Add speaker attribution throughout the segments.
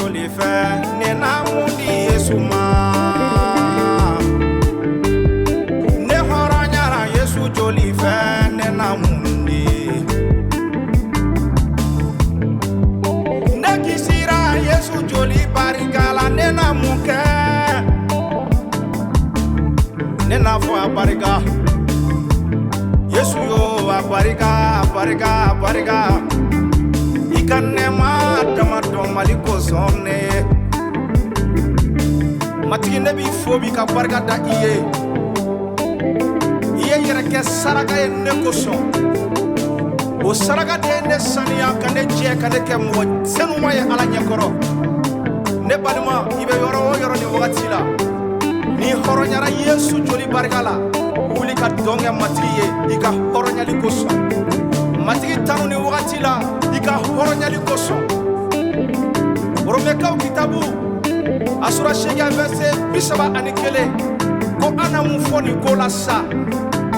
Speaker 1: joli fɛ ne na mun di Yesu ma. Ne hɔrɔnyara Yesu joli fɛ ne na mun di. Ne kisira Yesu joli barika la ne na mun kɛ. Ne na fɔ a barika Yesu yo a barika a barika a barika. Ikanema dama dɔn Mali kosɔn ne ye. Matigi ne b'i fo bi ka barika da I ye. I ye yɛrɛ kɛ saraka ye ne kosɔn. O saraka de ye ne saniya ka ne jɛ ka ne kɛ mɔgɔ senuma ye Ala ɲɛkɔrɔ. Ne balima I bɛ yɔrɔ o yɔrɔ ni wagati la. Ni hɔrɔnyara Yesu joli barika la. Wuli ka dɔn kɛ matigi ye I ka hɔrɔnyali kosɔn. Matigi tanu ni wagati la I ka hɔrɔnyali kosɔn. Romɛkaw kitabu a sura 8 verset 31 ko an na mun fɔ nin ko la sa.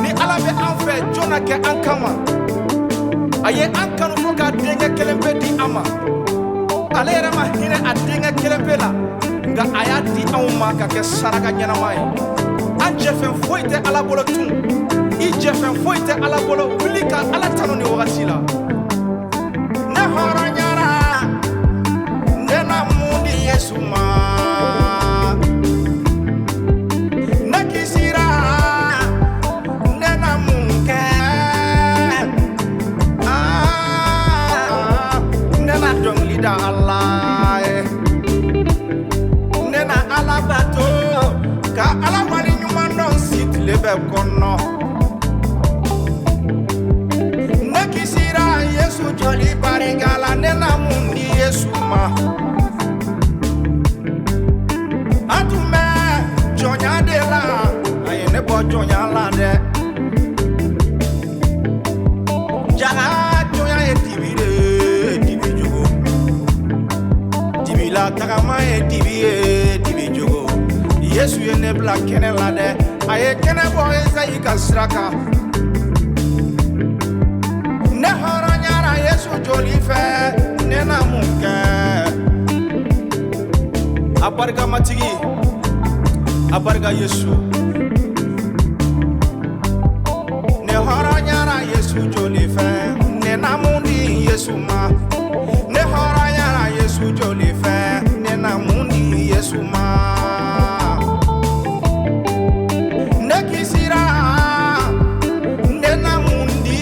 Speaker 1: Ni Ala bɛ an fɛ jɔn na kɛ an kama. A ye an kanu fɔ k'a denkɛ kelen pe di an ma. Ale yɛrɛ ma hinɛ a denkɛ kelen pe la. Nka a y'a di anw ma ka kɛ saraka ɲɛnama ye. An jɛfɛn foyi tɛ Ala bolo tun. I jɛfɛn foyi tɛ Ala bolo. Wuli ka Ala tanu ni wagati la. Ne hɔrɔnyara ne na mun di Yesu ma. Ne kisira ne na mun kɛ. Ne na dɔnkili da Ala ye. Ne na Ala bato ka Ala wale ɲuman dɔn si tile bɛ kɔnɔ. Ne kisira Yesu joli barika la ne na mun di Yesu ma. An tun bɛ jɔnya de la a ye ne bɔ jɔnya la dɛ. Jaga jɔnya ye dibi de dibi jogo. Dibi la tagama ye dibi ye dibi jogo. Yesu ye ne bila kɛnɛ la dɛ. A ye kɛnɛ bɔ Esayi ka sira kan. Ne hɔrɔnyara Yesu joli fɛ ne na mun kɛ. A barika matigi a barika Yesu. Ne hɔrɔnyara Yesu joli fɛ ne na mun di Yesu ma. Ne hɔrɔnyara Yesu joli fɛ ne na mun di Yesu ma. Ne kisira ne na mun di.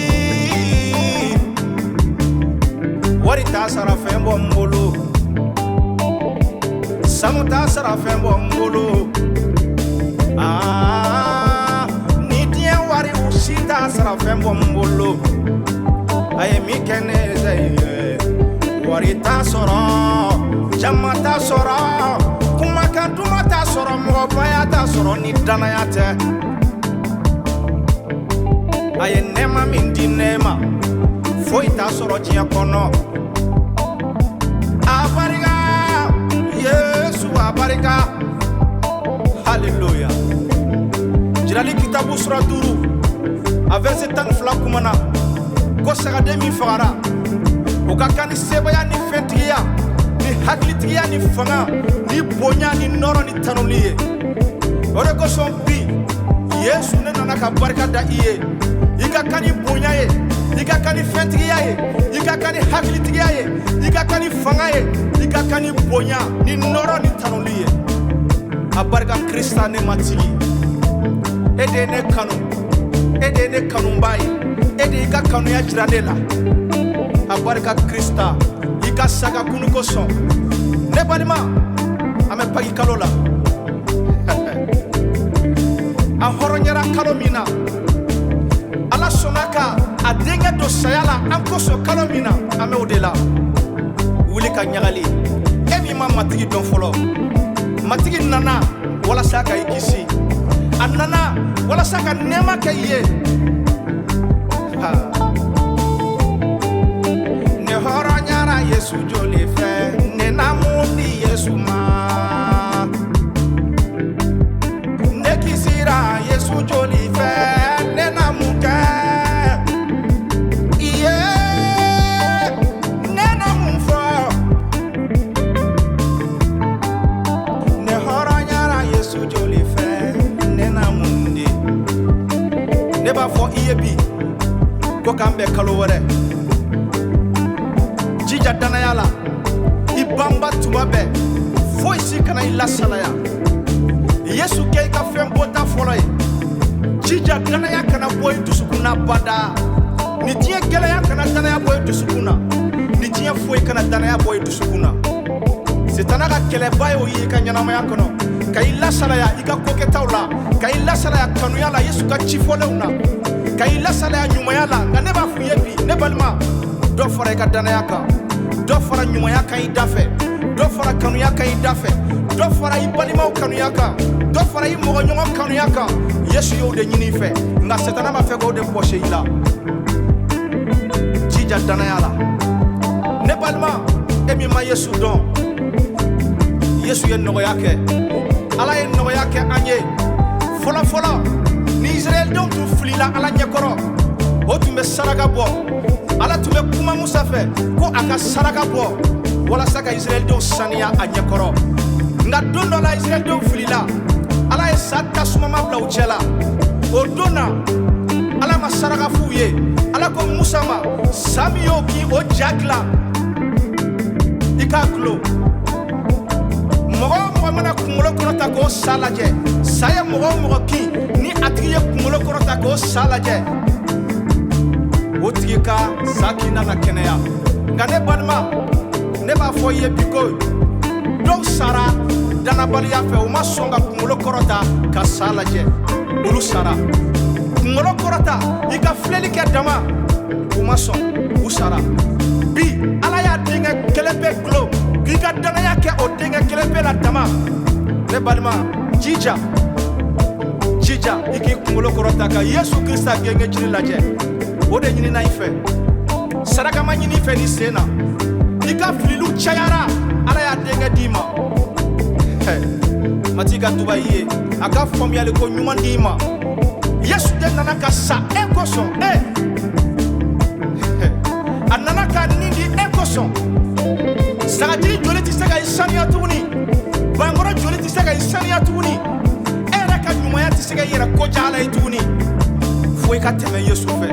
Speaker 1: Wari t'a sara fɛn bɔ n bolo. Sanu t'a sara fɛn bɔ n bolo. Ni diɲɛ wari u si t'a sara fɛn bɔ n bolo. A ye min kɛ ne ye. Wari t'a sɔrɔ jama t'a sɔrɔ kumakan duman t'a sɔrɔ mɔgɔbaya t'a sɔrɔ ni danaya tɛ. A ye nɛɛma min di ne ma foyi t'a sɔrɔ diɲɛ kɔnɔ. A barika Yesu a barika. Hallelujah. Jirali kitabu sura 5 a verset 12 kumana ko sagaden min fagara o ka kan ni sebaya ni fɛntigiya ni hakilitigiya ni fanga ni bonya ni nɔrɔ ni tanuli ye. O de kosɔn bi Yesu ne nana ka barika da I ye. I ka kan ni bonya ye. I ka kan ni fɛntigiya ye. I ka kan ni hakilitigiya ye. I ka kan ni fanga ye. I ka kan ni bonya ni nɔrɔ ni tanuli ye. A barika Krista ne matigi. E de ne kanu. E de ne kanuba ye. E de I ka kanuya jira ne la. A barika Krista I ka saga kunu kosɔn. Ne balima an bɛ pagi kalo la. A hɔrɔnyara kalo min na Ala sɔnna ka a denkɛ don saya la an kosɔn kalo min na an bɛ o de la. Wuli ka ɲagali. E min ma matigi dɔn fɔlɔ. Matigi nana walasa ka I kisi. A nana walasa ka nɛɛma kɛ I ye. Ne hɔrɔnyara Yesu joli fɛ ne na mun di Yesu ma. Ne kisira Yesu joli fɛ ne na mun kɛ. I ye ne na mun fɔ. b'a fɔ i ye bi ko k'an bɛn kalo wɛrɛ jija danaya la i banba tuma bɛɛ foyi si kana i lasalaya Yesu kɛ i ka fɛn bɔta fɔlɔ ye jija danaya kana bɔ i dusukun na bada ni diɲɛ gɛlɛya kana danaya bɔ i dusukun na ni diɲɛ foyi kana danaya bɔ i dusukun na Sitana ka kɛlɛba ye o ye i ka ɲɛnamaya kɔnɔ ka i lasalaya i ka kokɛtaw la ka i lasalaya kanuya la Yesu ka cifɔlenw na ka i lasalaya ɲumanya la nka ne b'a fɔ i ye bi ne balima dɔ fara i ka danaya kan dɔ fara ɲumanya kan i da fɛ dɔ fara kanuya kan i da fɛ dɔ fara i balimaw kanuya kan dɔ fara i mɔgɔɲɔgɔn kanuya kan Yesu y'o de ɲini i fɛ nka Sitana b'a fɛ k'o de bɔsi i la jija danaya la ne balima e min ma Yesu dɔn Yesu ye nɔgɔya kɛ Ala ye nɔgɔya kɛ an ye fɔlɔ fɔlɔ ni Israɛlidenw tun filila Ala ɲɛkɔrɔ o tun bɛ saraka bɔ Ala tun bɛ kuma Musa fɛ ko a ka saraka bɔ walasa ka Israɛlidenw saniya a ɲɛkɔrɔ nka don dɔ la Israɛlidenw filila Ala ye sa tasumama bila u cɛ la o don na Ala ma saraka f'u ye Ala ko Musa ma sa min y'o kin o ja dilan i k'a tulo mɔgɔ mana kunkolo kɔrɔta k'o sa lajɛ sa ye mɔgɔ kin ni a tigi ye kunkolo kɔrɔta k'o sa lajɛ o tigi ka sa kinna ka kɛnɛya nka ne balima ne b'a fɔ i ye bi ko dɔw sara danabaliya fɛ u ma sɔn ka kunkolo kɔrɔta ka sa lajɛ olu sara kunkolo kɔrɔta i ka filɛli kɛ dama u ma sɔn u sara bi Ala y'a denkɛ kelen bɛɛ gulo k'i ka danaya kɛ o denkɛ kelen bɛɛ la dama ne balima jija i k'i kunkolo kɔrɔta ka Yesu Krista genge jiri lajɛ o de ɲinina i fɛ saraka ma ɲini i fɛ ni sen na i ka fililiw cayara Ala y'a denkɛ d'i ma mati ka tuba i ye a ka faamuyali ko ɲuman d'i ma Yesu de nana ka sa e kosɔn a nana ka nin di e kosɔn sagatigi joli tɛ se ka i saniya tuguni bankɔrɔ joli tɛ se ka i saniya tuguni e yɛrɛ ka ɲumanya tɛ se ka i yɛrɛ koja Ala ye tuguni fo i ka tɛmɛ Yesu fɛ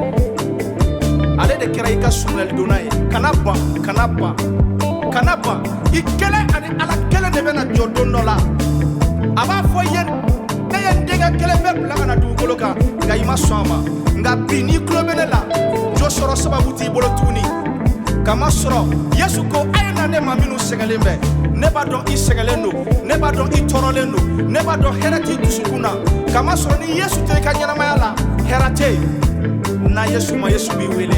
Speaker 1: ale de kɛra i ka suminalidonna ye kana ban i kelen ani Ala kelen de bɛna jɔ don dɔ la a b'a fɔ i ye ne ye n denkɛ kelen bɛɛ bila ka na dugukolo kan nka i ma sɔn a ma nka bi n'i tulo bɛ ne la jo sɔrɔ sababu t'i bolo tuguni kamasɔrɔ Yesu ko a ye na ne ma minnu sɛgɛnlen bɛ ne b'a dɔn i sɛgɛnlen don ne b'a dɔn i tɔɔrɔlen don ne b'a dɔn hɛrɛ t'i dusukun na kamasɔrɔ ni Yesu tɛ i ka ɲɛnamaya la hɛrɛ tɛ yen na Yesu ma Yesu b'i wele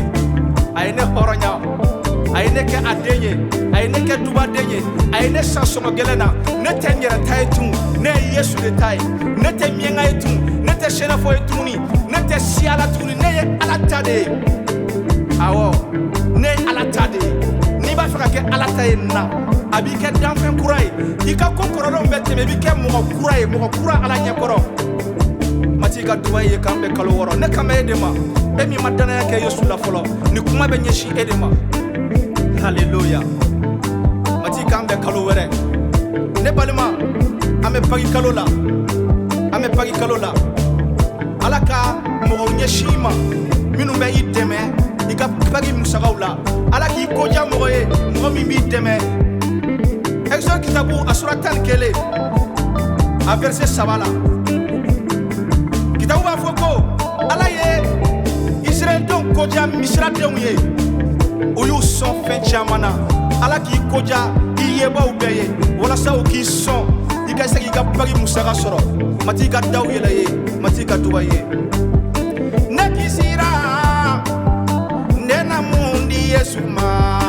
Speaker 1: a ye ne hɔrɔnya a ye ne kɛ a den ye a ye ne kɛ duba den ye a ye ne san sɔngɔ gɛlɛn na ne tɛ n yɛrɛ ta ye tun ne ye Yesu de ta ye ne tɛ miɛnka ye tun ne tɛ sɛnɛfɔ ye tuguni ne tɛ siya la tuguni ne ye Ala ta de ye awɔ ne ye Ala ta de ye n'i b'a fɛ ka kɛ Ala ta ye na a b'i kɛ danfɛn kura ye i ka ko kɔrɔlenw bɛ tɛmɛ i b'i kɛ mɔgɔ kura ye mɔgɔ kura Ala ɲɛkɔrɔ mati ka duba ye k'an bɛ kalo wɔɔrɔ ne kan bɛ e de ma e min ma danaya kɛ Yesu la fɔlɔ ni kuma bɛ ɲɛsin e de ma haleluya mati k'an bɛ kalo wɛrɛ ne balima an bɛ pagi kalo la Ala ka mɔgɔw ɲɛsin i ma minnu bɛ i dɛmɛ i ka pagi musagaw la Ala k'i koja mɔgɔ ye mɔgɔ min b'i dɛmɛ Exode kitabu a sura 11 a verset 3 la kitabu b'a fɔ ko Ala ye Israɛlidenw koja Misiradenw ye u y'u sɔn fɛn caman na Ala k'i koja i yebaw bɛɛ ye walasa u k'i sɔn i ka se k'i ka pagi musaga sɔrɔ mati ka daw yɛlɛ ye mati ka duba ye ne kisira ne na mun di Yesu ma